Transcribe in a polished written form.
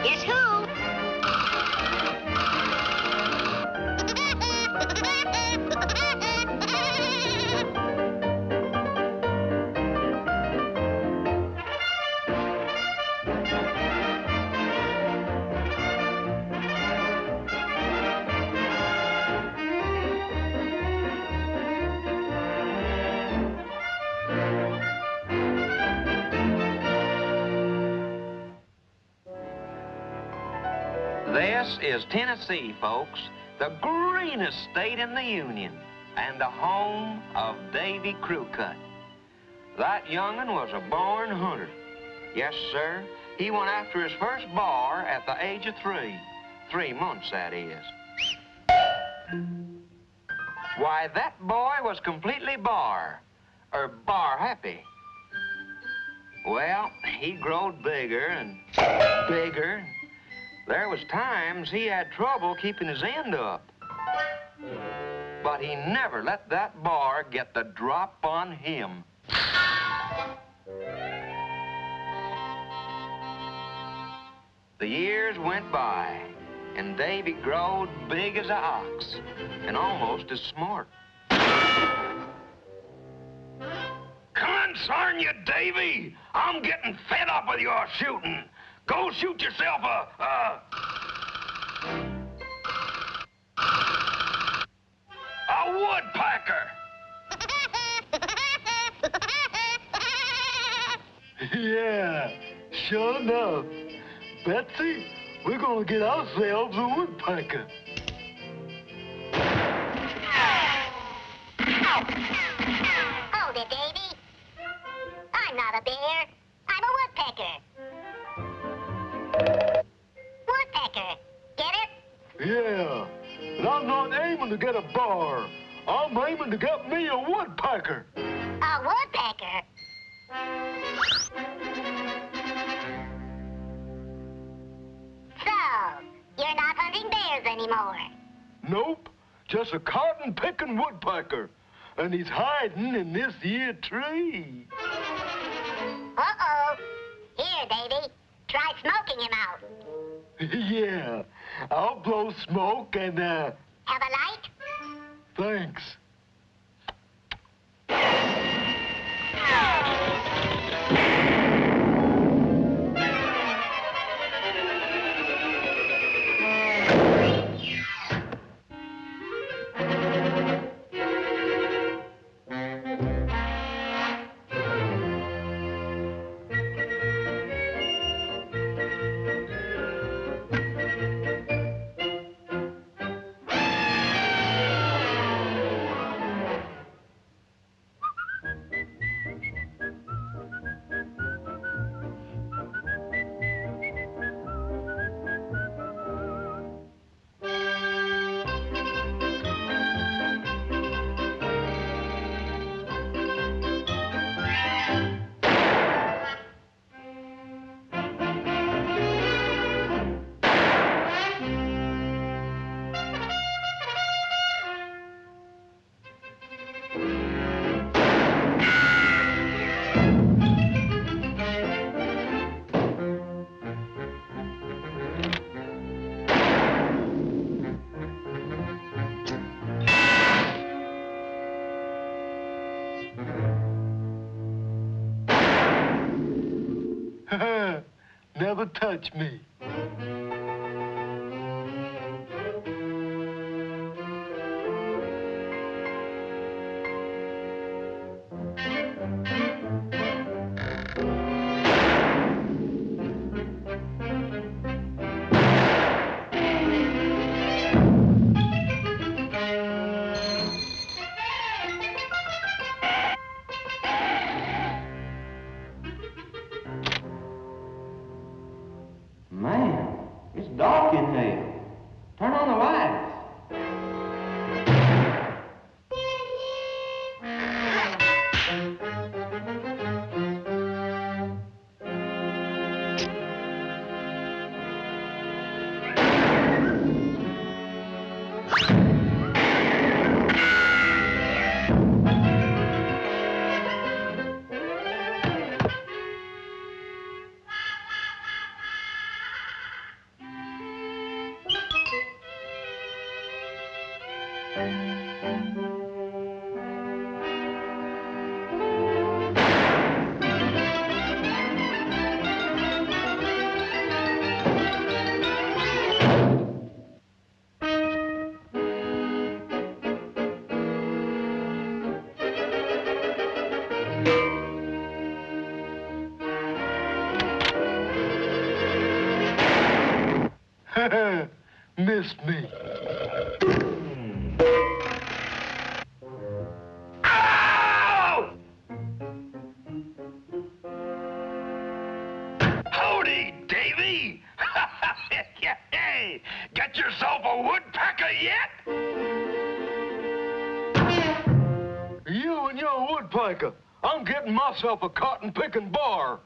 Guess who? This is Tennessee, folks, the greenest state in the Union, and the home of Davy Crewcut. That young'un was a born hunter. Yes, sir, he went after his first bar at the age of 3. 3 months, that is. Why, that boy was completely bar happy. Well, he growed bigger and bigger. There was times he had trouble keeping his end up. But he never let that bar get the drop on him. The years went by, and Davy growed big as a ox, and almost as smart. Consarn you, Davy! I'm getting fed up with your shooting. Go shoot yourself a woodpecker. Yeah, sure enough. Betsy, we're gonna get ourselves a woodpecker. Hold it, Davy. I'm not a bear. I'm a woodpecker. Woodpecker. Get it? Yeah, but I'm not aiming to get a bar. I'm aiming to get me a woodpecker. A woodpecker? So, you're not hunting bears anymore? Nope, just a cotton-picking woodpecker. And he's hiding in this here tree. Uh-oh. Here, Davy. Try smoking him out. Yeah, I'll blow smoke and, Have a light? thanks. Never touch me. Man, Missed me. Ow! Howdy, Davy! Hey, got yourself a woodpecker yet? You and your woodpecker. I'm getting myself a cotton-picking bar.